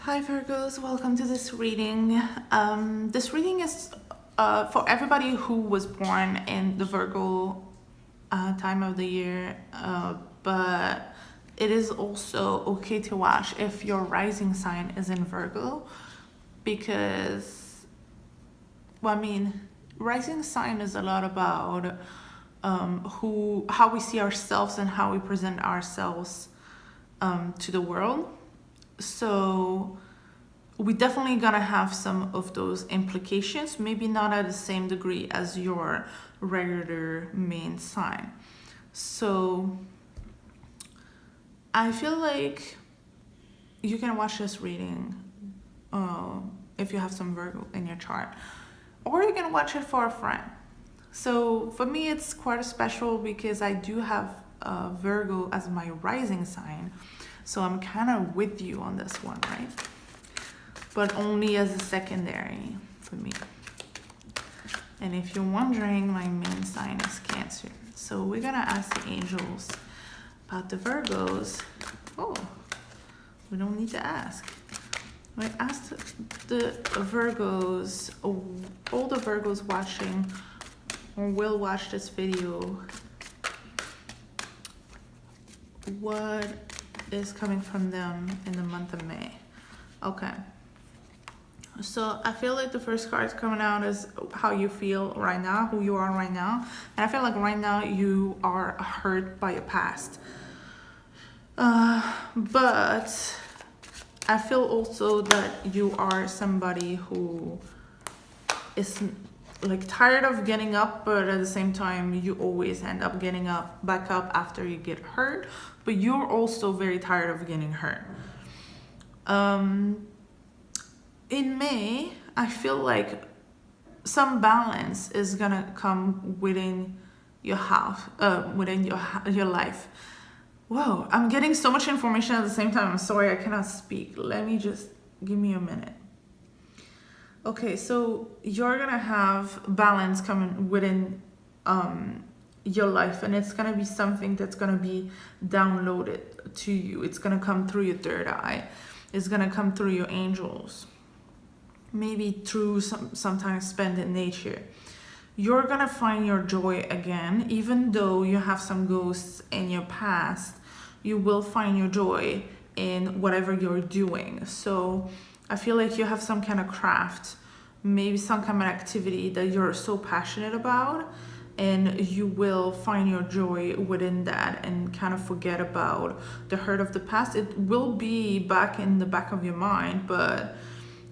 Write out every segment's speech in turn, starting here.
Hi Virgos, welcome to this reading. This reading is for everybody who was born in the Virgo time of the year, but it is also okay to watch if your rising sign is in Virgo, because, well, I mean, rising sign is a lot about how we see ourselves and how we present ourselves to the world. So we definitely gonna have some of those implications, maybe not at the same degree as your regular main sign. So I feel like you can watch this reading if you have some Virgo in your chart, or you can watch it for a friend. So for me, it's quite special because I do have Virgo as my rising sign. So I'm kind of with you on this one, right? But only as a secondary for me. And if you're wondering, my main sign is Cancer. So we're gonna ask the angels about the Virgos. Oh, we don't need to ask. We asked the Virgos, all the Virgos watching or will watch this video, what is coming from them in the month of May. Okay, so I feel like the first card coming out is how you feel right now, who you are right now. And I feel like right now you are hurt by your past, but I feel also that you are somebody who is like tired of getting up, but at the same time you always end up getting up back up after you get hurt, but you're also very tired of getting hurt. In May, I feel like some balance is gonna come within your house, within your life. Whoa, I'm getting so much information at the same time. I'm sorry, I cannot speak. Let me just give me a minute. Okay, so you're gonna have balance coming within your life, and it's gonna be something that's gonna be downloaded to you. It's gonna come through your third eye. It's gonna come through your angels. Maybe through some time spent in nature. You're gonna find your joy again, even though you have some ghosts in your past. You will find your joy in whatever you're doing. So I feel like you have some kind of craft, maybe some kind of activity that you're so passionate about, and you will find your joy within that and kind of forget about the hurt of the past. It will be back in the back of your mind, but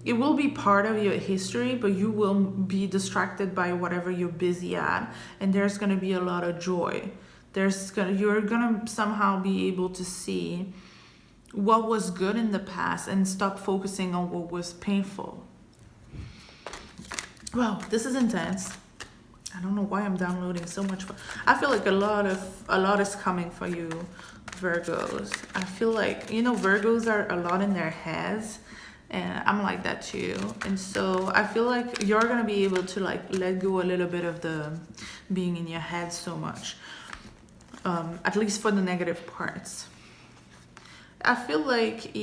it will be part of your history, but you will be distracted by whatever you're busy at, and there's gonna be a lot of joy. You're gonna somehow be able to see what was good in the past and stop focusing on what was painful. Wow, this is intense. I don't know why I'm downloading so much. I feel like a lot is coming for you, Virgos. I feel like, Virgos are a lot in their heads, and I'm like that too. And so I feel like you're gonna be able to like let go a little bit of the being in your head so much, at least for the negative parts. I feel like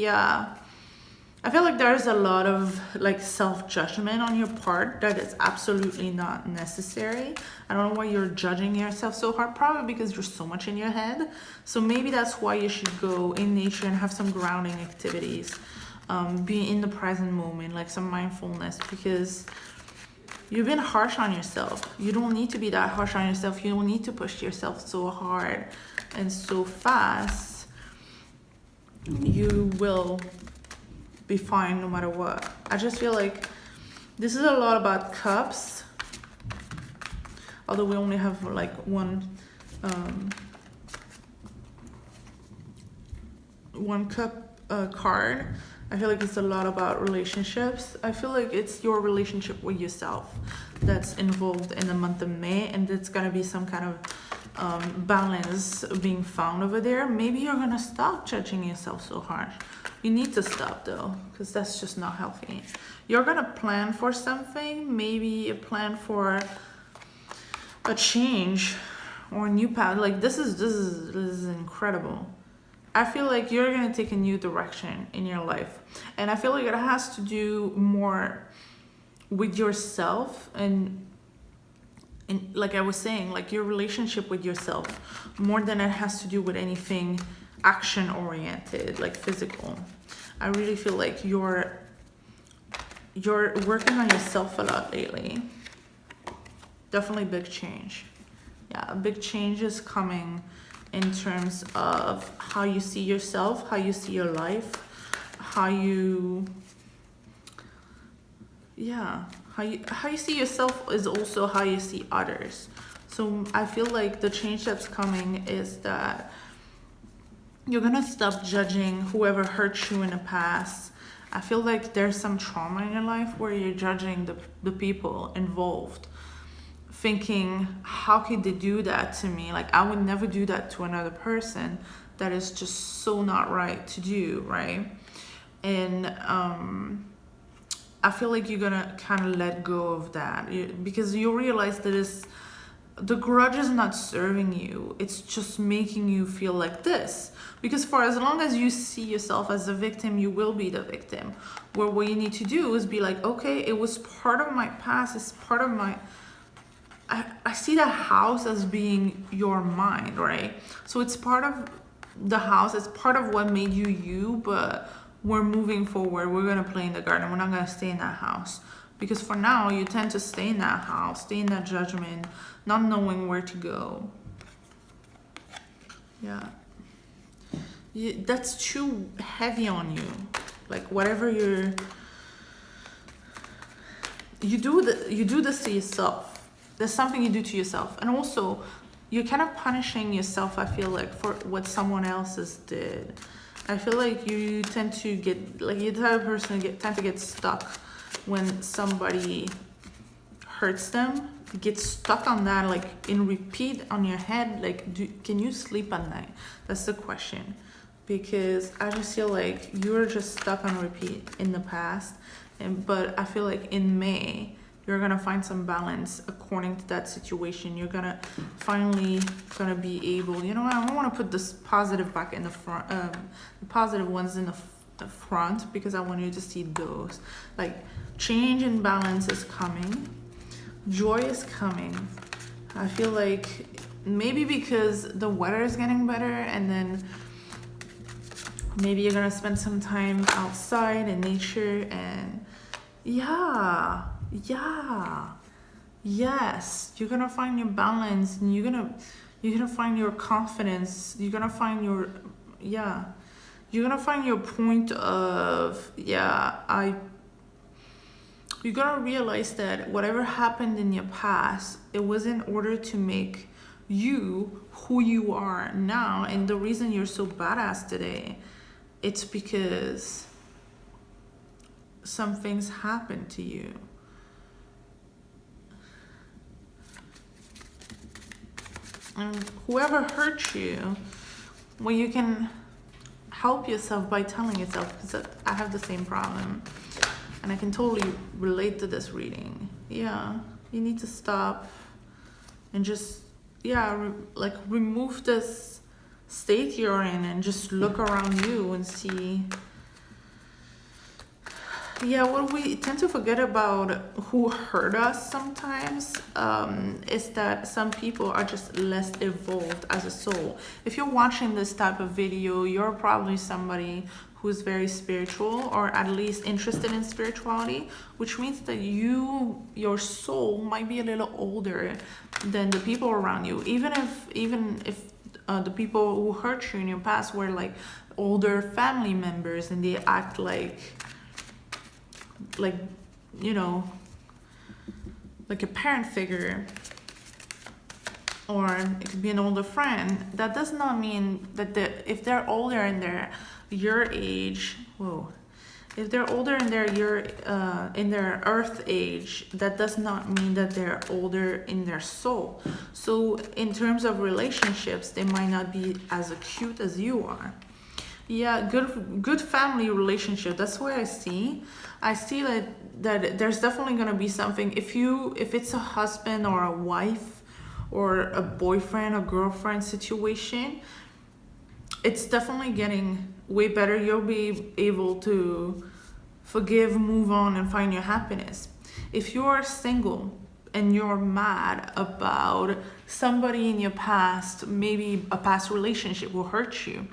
there's a lot of like self-judgment on your part that is absolutely not necessary. I don't know why you're judging yourself so hard, probably because you're so much in your head. So maybe that's why you should go in nature and have some grounding activities, be in the present moment, like some mindfulness, because you've been harsh on yourself. You don't need to be that harsh on yourself. You don't need to push yourself so hard and so fast. You will be fine no matter what. I just feel like this is a lot about cups, although we only have like one cup card. I feel like it's a lot about relationships. I feel like it's your relationship with yourself that's involved in the month of May, and it's gonna be some kind of balance being found over there. Maybe you're gonna stop judging yourself so harsh. You need to stop though, because that's just not healthy. You're gonna plan for something, maybe a plan for a change or a new path. Like this is incredible. I feel like you're gonna take a new direction in your life, and I feel like it has to do more with yourself and like I was saying, like your relationship with yourself, more than it has to do with anything action oriented, like physical. I really feel like you're working on yourself a lot lately. Definitely big change. Yeah, a big change is coming in terms of how you see yourself, how you see your life, how you see yourself is also how you see others. So I feel like the change that's coming is that you're gonna stop judging whoever hurt you in the past. I feel like there's some trauma in your life where you're judging the people involved, thinking, how could they do that to me? Like, I would never do that to another person. That is just so not right to do, right? And I feel like you're gonna kind of let go of that, because you realize that the grudge is not serving you. It's just making you feel like this. Because for as long as you see yourself as a victim, you will be the victim. Where what you need to do is be like, okay, it was part of my past. It's part of my... I see that house as being your mind, right? So it's part of the house. It's part of what made you you, but we're moving forward. We're going to play in the garden. We're not going to stay in that house. Because for now, you tend to stay in that house, stay in that judgment, not knowing where to go. Yeah. That's too heavy on you. Like, whatever you do this to yourself. There's something you do to yourself. And also, you're kind of punishing yourself, I feel like, for what someone else's did. I feel like you tend to get, like, you're the type of person tend to get stuck when somebody hurts them. You get stuck on that, like, in repeat on your head. Like, can you sleep at night? That's the question. Because I just feel like you're just stuck on repeat in the past. But I feel like in May, you're gonna find some balance according to that situation. You're gonna finally be able, you know what, I don't want to put this positive back in the front, the positive ones in the front, because I want you to see those. Like, change and balance is coming. Joy is coming. I feel like maybe because the weather is getting better, and then maybe you're gonna spend some time outside in nature, and yes, you're gonna find your balance, and you're gonna find your confidence. You're gonna find your point of you're gonna realize that whatever happened in your past, it was in order to make you who you are now. And the reason you're so badass today, it's because some things happened to you. And whoever hurt you, well, you can help yourself by telling yourself, because I have the same problem. And I can totally relate to this reading. Yeah, you need to stop and just, remove this state you're in and just look around you and see. Yeah, what we tend to forget about who hurt us sometimes is that some people are just less evolved as a soul. If you're watching this type of video, you're probably somebody who's very spiritual, or at least interested in spirituality, which means that your soul might be a little older than the people around you. Even if the people who hurt you in your past were like older family members, and they act like a parent figure, or it could be an older friend. That does not mean that if they're older and they're your age, if they're older and they're in their earth age, that does not mean that they're older in their soul. So in terms of relationships, they might not be as acute as you are. Yeah, good family relationship. That's what I see. I see that there's definitely gonna be something. If it's a husband or a wife or a boyfriend or girlfriend situation, it's definitely getting way better. You'll be able to forgive, move on, and find your happiness. If you're single and you're mad about somebody in your past, maybe a past relationship will hurt you,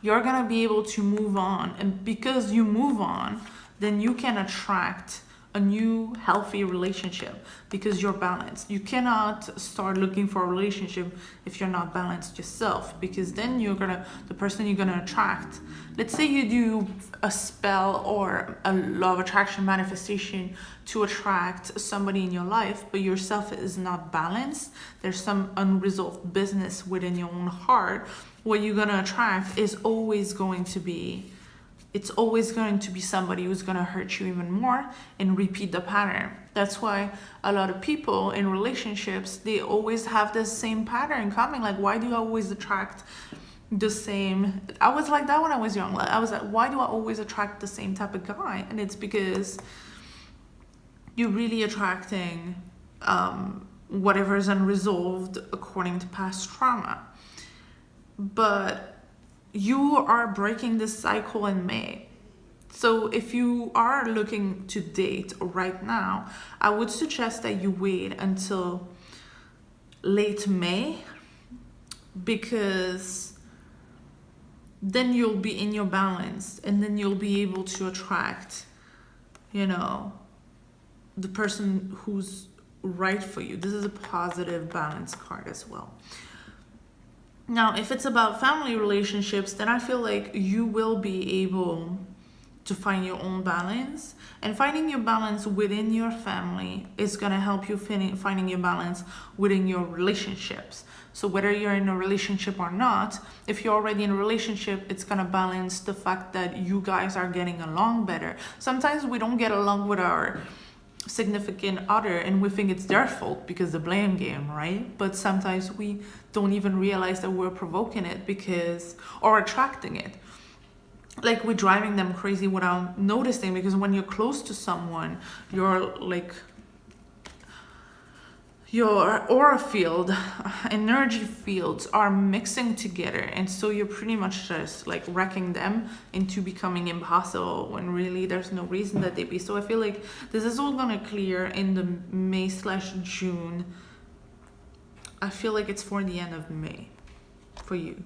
you're gonna be able to move on. And because you move on, then you can attract a new healthy relationship because you're balanced. You cannot start looking for a relationship if you're not balanced yourself, because then the person you're gonna attract, let's say you do a spell or a law of attraction manifestation to attract somebody in your life, but yourself is not balanced, there's some unresolved business within your own heart, what you're gonna attract is always going to be somebody who's going to hurt you even more and repeat the pattern. That's why a lot of people in relationships, they always have the same pattern coming. Like, why do I always attract the same? I was like that when I was young. I was like, why do I always attract the same type of guy? And it's because you're really attracting whatever is unresolved according to past trauma. But you are breaking this cycle in May. So if you are looking to date right now, I would suggest that you wait until late May, because then you'll be in your balance and then you'll be able to attract, the person who's right for you. This is a positive balance card as well. Now, if it's about family relationships, then I feel like you will be able to find your own balance. And finding your balance within your family is going to help you finding your balance within your relationships. So whether you're in a relationship or not, if you're already in a relationship, it's going to balance the fact that you guys are getting along better. Sometimes we don't get along with our significant other and we think it's their fault because the blame game, right? But sometimes we don't even realize that we're provoking it or attracting it. Like, we're driving them crazy without noticing, because when you're close to someone, your aura field, energy fields are mixing together, and so you're pretty much just like wrecking them into becoming impossible when really there's no reason that they be. So I feel like this is all gonna clear in the May/June. I feel like it's for the end of May for you.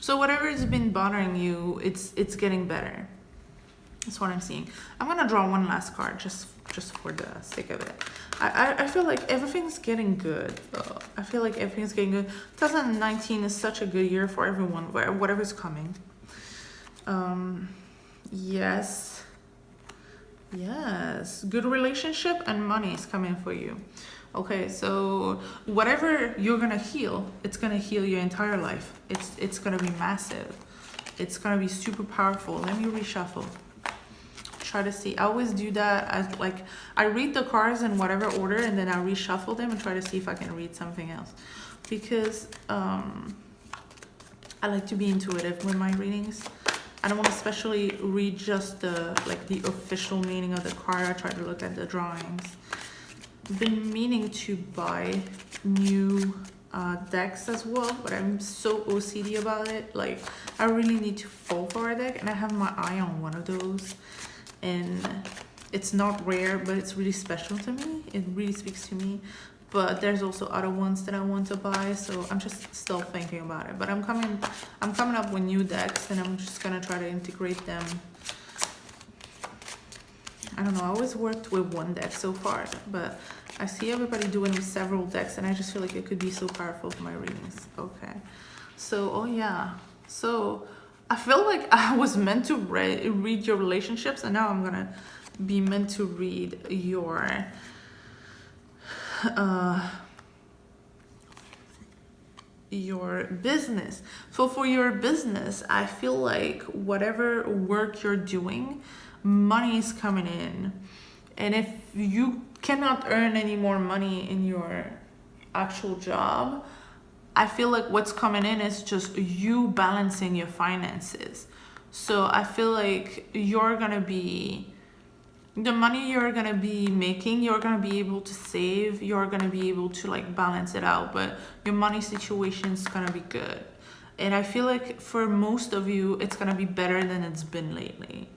So whatever has been bothering you, it's getting better. That's what I'm seeing. I'm gonna draw one last card just for the sake of it. I feel like everything's getting good. I feel like everything's getting good. 2019 is such a good year for everyone, whatever's coming. Yes. Good relationship and money is coming for you. Okay, so whatever you're gonna heal, it's gonna heal your entire life. It's gonna be massive. It's gonna be super powerful. Let me reshuffle. Try to see. I always do that as I read the cards in whatever order and then I reshuffle them and try to see if I can read something else, because I like to be intuitive with my readings. I don't want to especially read just the official meaning of the card. I try to look at the drawings. I've been meaning to buy new decks as well, but I'm so OCD about it. Like, I really need to fall for a deck, and I have my eye on one of those. And it's not rare, but it's really special to me. It really speaks to me. But there's also other ones that I want to buy, so I'm just still thinking about it. But I'm coming up with new decks, and I'm just gonna try to integrate them. I don't know, I always worked with one deck so far, but I see everybody doing several decks, and I just feel like it could be so powerful for my readings. Okay, so so I feel like I was meant to read your relationships, and now I'm gonna be meant to read your business. So for your business, I feel like whatever work you're doing, money is coming in. And if you cannot earn any more money in your actual job, I feel like what's coming in is just you balancing your finances. So I feel like the money you're gonna be making, you're gonna be able to save, you're gonna be able to balance it out, but your money situation is gonna be good. And I feel like for most of you, it's gonna be better than it's been lately.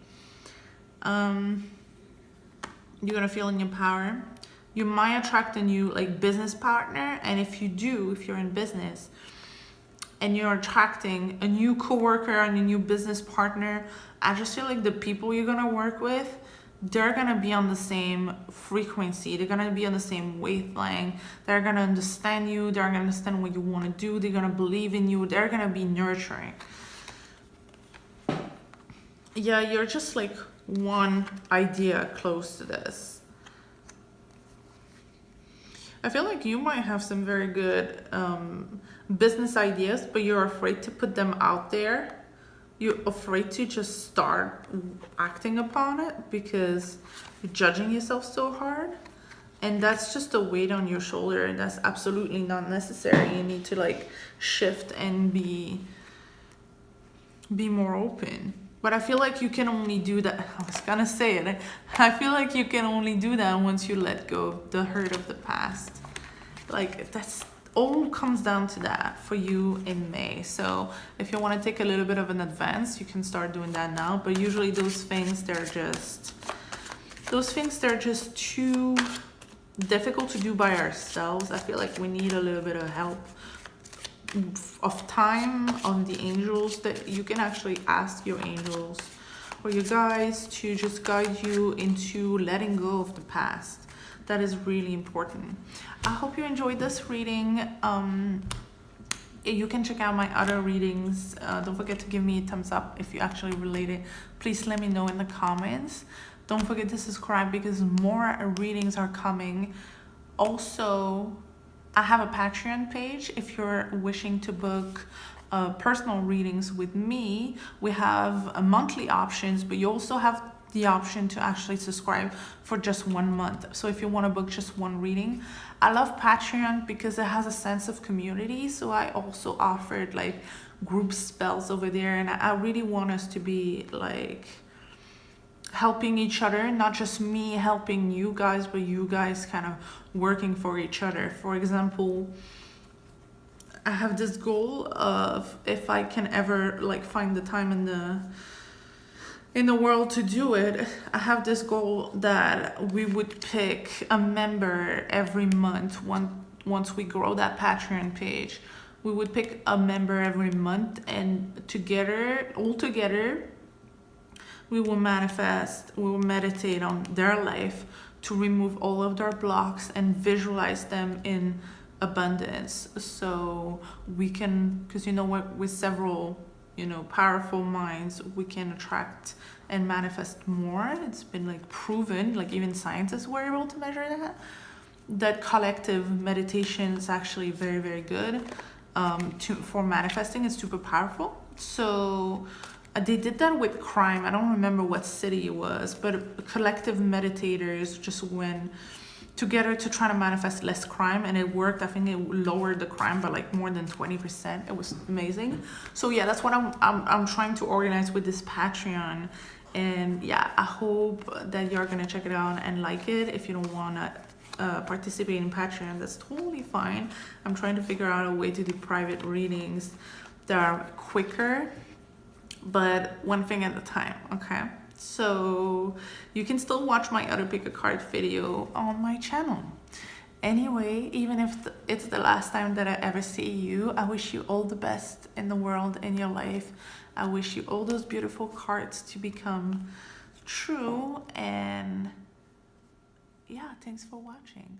You're gonna feel in your power. You might attract a new like business partner, and if you do, if you're in business and you're attracting a new coworker and a new business partner, I just feel like the people you're gonna work with, they're gonna be on the same frequency. They're gonna be on the same wavelength. They're gonna understand you. They're gonna understand what you want to do. They're gonna believe in you. They're gonna be nurturing. Yeah, you're just like one idea close to this. I feel like you might have some very good business ideas, but you're afraid to put them out there. You're afraid to just start acting upon it because you're judging yourself so hard. And that's just a weight on your shoulder, and that's absolutely not necessary. You need to like shift and be more open. But I feel like you can only do that. I was gonna say it. I feel like you can only do that once you let go of the hurt of the past. Like that's all comes down to that for you in May. So if you want to take a little bit of an advance, you can start doing that now. But usually those things, they're just too difficult to do by ourselves. I feel like we need a little bit of help of time on the angels, that you can actually ask your angels or your guides to just guide you into letting go of the past. That is really important. I hope you enjoyed this reading. You can check out my other readings. Don't forget to give me a thumbs up if you actually relate it. Please let me know in the comments. Don't forget to subscribe because more readings are coming. Also, I have a Patreon page if you're wishing to book personal readings with me. We have monthly options, but you also have the option to actually subscribe for just 1 month. So if you want to book just one reading, I love Patreon because it has a sense of community. So I also offered like group spells over there, and I really want us to be like helping each other, not just me helping you guys, but you guys kind of working for each other. For example, I have this goal of, if I can ever like find the time in the world to do it, I have this goal that we would pick a member every month. Once we grow that Patreon page, we would pick a member every month, and all together, we will manifest, we will meditate on their life to remove all of their blocks and visualize them in abundance. So we can, because you know what, with several, powerful minds, we can attract and manifest more. It's been like proven, like even scientists were able to measure that collective meditation is actually very, very good for manifesting. It's super powerful. So they did that with crime. I don't remember what city it was, but collective meditators just went together to try to manifest less crime, and it worked. I think it lowered the crime by like more than 20%. It was amazing. So yeah, that's what I'm trying to organize with this Patreon. And yeah, I hope that you're gonna check it out and like it. If you don't wanna participate in Patreon, that's totally fine. I'm trying to figure out a way to do private readings that are quicker, but one thing at a time, okay? So you can still watch my other pick a card video on my channel. Anyway, even if it's the last time that I ever see you, I wish you all the best in the world, in your life. I wish you all those beautiful cards to become true. And yeah, thanks for watching.